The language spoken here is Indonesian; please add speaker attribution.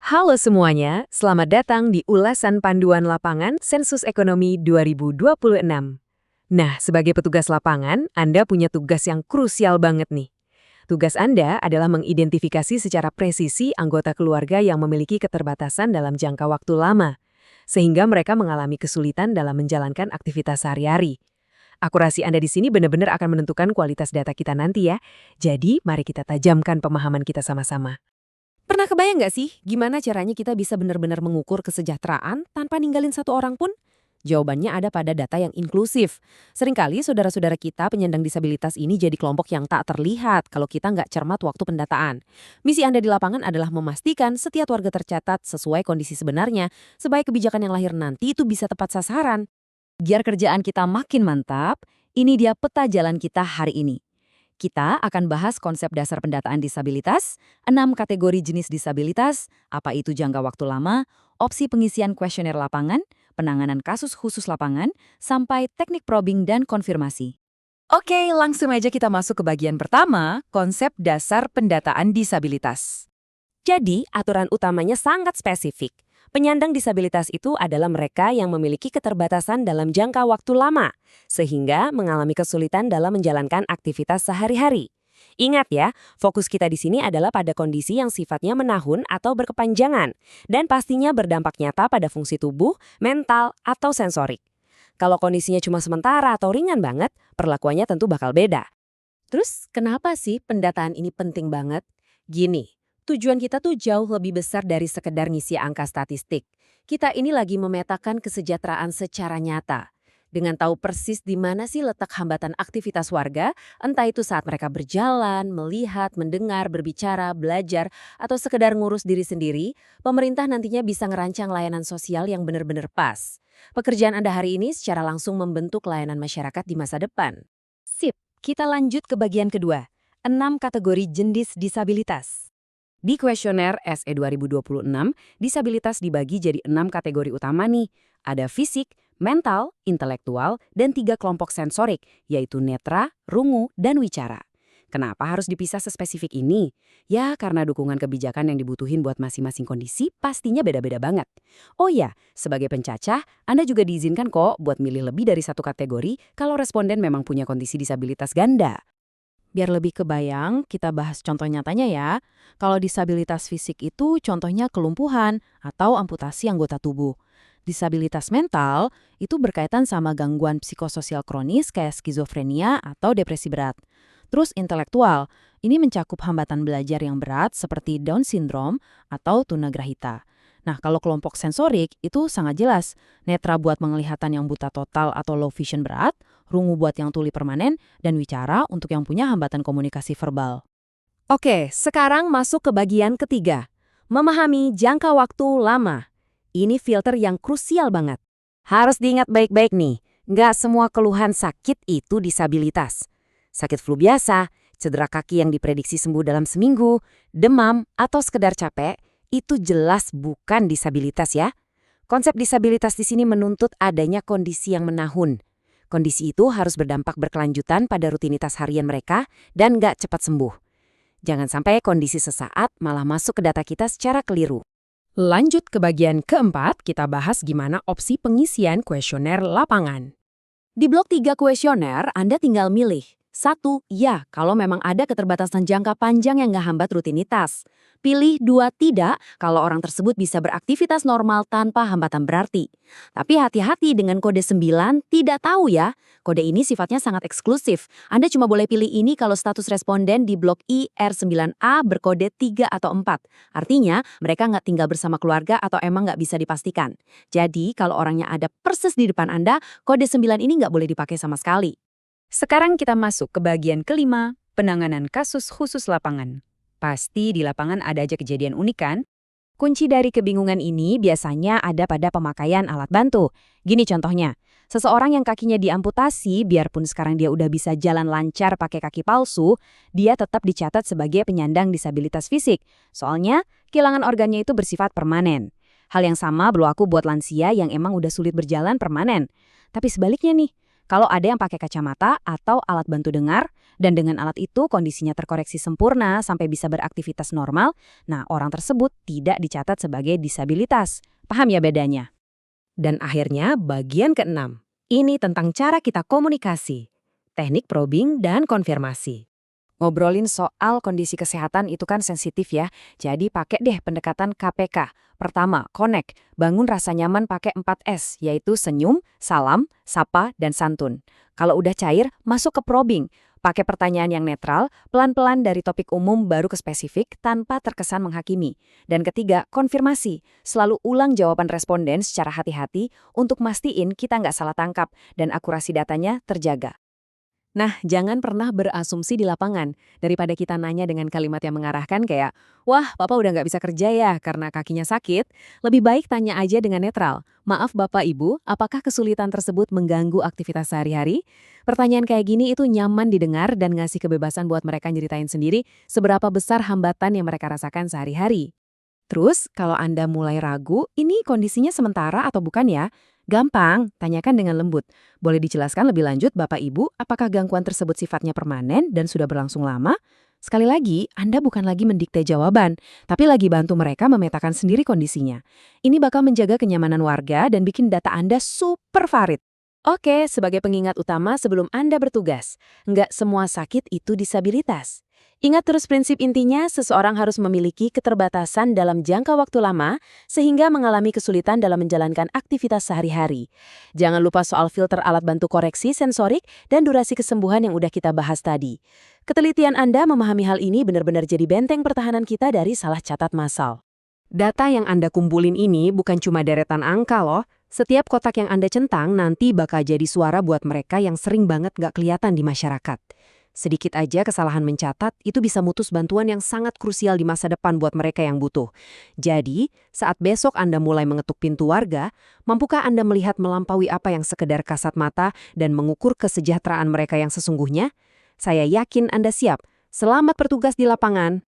Speaker 1: Halo semuanya, selamat datang di ulasan panduan lapangan Sensus Ekonomi 2026. Nah, sebagai petugas lapangan, Anda punya tugas yang krusial banget nih. Tugas Anda adalah mengidentifikasi secara presisi anggota keluarga yang memiliki keterbatasan dalam jangka waktu lama, sehingga mereka mengalami kesulitan dalam menjalankan aktivitas sehari-hari. Akurasi Anda di sini benar-benar akan menentukan kualitas data kita nanti ya. Jadi, mari kita tajamkan pemahaman kita sama-sama.
Speaker 2: Pernah kebayang nggak sih gimana caranya kita bisa benar-benar mengukur kesejahteraan tanpa ninggalin satu orang pun? Jawabannya ada pada data yang inklusif. Seringkali saudara-saudara kita penyandang disabilitas ini jadi kelompok yang tak terlihat kalau kita nggak cermat waktu pendataan. Misi Anda di lapangan adalah memastikan setiap warga tercatat sesuai kondisi sebenarnya, supaya kebijakan yang lahir nanti itu bisa tepat sasaran. Biar kerjaan kita makin mantap, ini dia peta jalan kita hari ini. Kita akan bahas konsep dasar pendataan disabilitas, 6 kategori jenis disabilitas, apa itu jangka waktu lama, opsi pengisian kuesioner lapangan, penanganan kasus khusus lapangan, sampai teknik probing dan konfirmasi. Oke, langsung aja kita masuk ke bagian pertama, konsep dasar pendataan disabilitas.
Speaker 1: Jadi, aturan utamanya sangat spesifik. Penyandang disabilitas itu adalah mereka yang memiliki keterbatasan dalam jangka waktu lama, sehingga mengalami kesulitan dalam menjalankan aktivitas sehari-hari. Ingat ya, fokus kita di sini adalah pada kondisi yang sifatnya menahun atau berkepanjangan, dan pastinya berdampak nyata pada fungsi tubuh, mental, atau sensorik. Kalau kondisinya cuma sementara atau ringan banget, perlakuannya tentu bakal beda.
Speaker 2: Terus, kenapa sih pendataan ini penting banget? Gini, tujuan kita tuh jauh lebih besar dari sekedar ngisi angka statistik. Kita ini lagi memetakan kesejahteraan secara nyata. Dengan tahu persis di mana sih letak hambatan aktivitas warga, entah itu saat mereka berjalan, melihat, mendengar, berbicara, belajar, atau sekedar ngurus diri sendiri, pemerintah nantinya bisa ngerancang layanan sosial yang benar-benar pas. Pekerjaan Anda hari ini secara langsung membentuk layanan masyarakat di masa depan. Sip, kita lanjut ke bagian kedua, 6 kategori jenis disabilitas. Di kuesioner SE 2026, disabilitas dibagi jadi 6 kategori utama nih. Ada fisik, mental, intelektual, dan 3 kelompok sensorik, yaitu netra, rungu, dan wicara. Kenapa harus dipisah sespesifik ini? Ya, karena dukungan kebijakan yang dibutuhin buat masing-masing kondisi pastinya beda-beda banget. Oh ya, sebagai pencacah, Anda juga diizinkan kok buat milih lebih dari satu kategori kalau responden memang punya kondisi disabilitas ganda. Biar lebih kebayang, kita bahas contoh nyatanya ya. Kalau disabilitas fisik itu contohnya kelumpuhan atau amputasi anggota tubuh. Disabilitas mental itu berkaitan sama gangguan psikososial kronis kayak skizofrenia atau depresi berat. Terus intelektual, ini mencakup hambatan belajar yang berat seperti Down syndrome atau tunagrahita. Nah, kalau kelompok sensorik itu sangat jelas. Netra buat penglihatan yang buta total atau low vision berat, rungu buat yang tuli permanen, dan wicara untuk yang punya hambatan komunikasi verbal. Oke, sekarang masuk ke bagian ketiga. Memahami jangka waktu lama. Ini filter yang krusial banget. Harus diingat baik-baik nih, nggak semua keluhan sakit itu disabilitas. Sakit flu biasa, cedera kaki yang diprediksi sembuh dalam seminggu, demam, atau sekedar capek, itu jelas bukan disabilitas ya. Konsep disabilitas di sini menuntut adanya kondisi yang menahun. Kondisi itu harus berdampak berkelanjutan pada rutinitas harian mereka dan nggak cepat sembuh. Jangan sampai kondisi sesaat malah masuk ke data kita secara keliru. Lanjut ke bagian keempat, kita bahas gimana opsi pengisian kuesioner lapangan. Di blok 3 kuesioner, Anda tinggal milih. 1, ya, kalau memang ada keterbatasan jangka panjang yang nggak hambat rutinitas. Pilih 2, tidak, kalau orang tersebut bisa beraktivitas normal tanpa hambatan berarti. Tapi hati-hati dengan kode 9, tidak tahu ya. Kode ini sifatnya sangat eksklusif. Anda cuma boleh pilih ini kalau status responden di blok I R9A berkode 3 atau 4. Artinya, mereka nggak tinggal bersama keluarga atau emang nggak bisa dipastikan. Jadi, kalau orangnya ada persis di depan Anda, kode 9 ini nggak boleh dipakai sama sekali. Sekarang kita masuk ke bagian kelima, penanganan kasus khusus lapangan. Pasti di lapangan ada aja kejadian unik kan? Kunci dari kebingungan ini biasanya ada pada pemakaian alat bantu. Gini contohnya, seseorang yang kakinya diamputasi, biarpun sekarang dia udah bisa jalan lancar pakai kaki palsu, dia tetap dicatat sebagai penyandang disabilitas fisik. Soalnya, kehilangan organnya itu bersifat permanen. Hal yang sama berlaku buat lansia yang emang udah sulit berjalan permanen. Tapi sebaliknya nih, kalau ada yang pakai kacamata atau alat bantu dengar,
Speaker 3: Dan dengan alat itu kondisinya terkoreksi sempurna sampai bisa beraktivitas normal, nah orang tersebut tidak dicatat sebagai disabilitas. Paham ya bedanya?
Speaker 1: Dan akhirnya bagian keenam. Ini tentang cara kita komunikasi, teknik probing dan konfirmasi.
Speaker 3: Ngobrolin soal kondisi kesehatan itu kan sensitif ya, jadi pakai deh pendekatan KPK. Pertama, connect, bangun rasa nyaman pakai 4S, yaitu senyum, salam, sapa, dan santun. Kalau udah cair, masuk ke probing. Pakai pertanyaan yang netral, pelan-pelan dari topik umum baru ke spesifik tanpa terkesan menghakimi. Dan ketiga, konfirmasi. Selalu ulang jawaban responden secara hati-hati untuk mastiin kita nggak salah tangkap dan akurasi datanya terjaga.
Speaker 1: Nah, jangan pernah berasumsi di lapangan. Daripada kita nanya dengan kalimat yang mengarahkan kayak, wah, Papa udah nggak bisa kerja ya karena kakinya sakit, lebih baik tanya aja dengan netral. Maaf Bapak Ibu, apakah kesulitan tersebut mengganggu aktivitas sehari-hari? Pertanyaan kayak gini itu nyaman didengar dan ngasih kebebasan buat mereka nyeritain sendiri seberapa besar hambatan yang mereka rasakan sehari-hari. Terus, kalau Anda mulai ragu, ini kondisinya sementara atau bukan ya? Gampang, tanyakan dengan lembut. Boleh dijelaskan lebih lanjut Bapak Ibu, apakah gangguan tersebut sifatnya permanen dan sudah berlangsung lama? Sekali lagi, Anda bukan lagi mendikte jawaban, tapi lagi bantu mereka memetakan sendiri kondisinya. Ini bakal menjaga kenyamanan warga dan bikin data Anda super valid. Oke, sebagai pengingat utama sebelum Anda bertugas, nggak semua sakit itu disabilitas. Ingat terus prinsip intinya, seseorang harus memiliki keterbatasan dalam jangka waktu lama sehingga mengalami kesulitan dalam menjalankan aktivitas sehari-hari. Jangan lupa soal filter alat bantu koreksi sensorik dan durasi kesembuhan yang udah kita bahas tadi. Ketelitian Anda memahami hal ini benar-benar jadi benteng pertahanan kita dari salah catat massal. Data yang Anda kumpulin ini bukan cuma deretan angka loh. Setiap kotak yang Anda centang nanti bakal jadi suara buat mereka yang sering banget nggak kelihatan di masyarakat. Sedikit aja kesalahan mencatat, itu bisa mutus bantuan yang sangat krusial di masa depan buat mereka yang butuh. Jadi, saat besok Anda mulai mengetuk pintu warga, mampukah Anda melihat melampaui apa yang sekedar kasat mata dan mengukur kesejahteraan mereka yang sesungguhnya? Saya yakin Anda siap. Selamat bertugas di lapangan.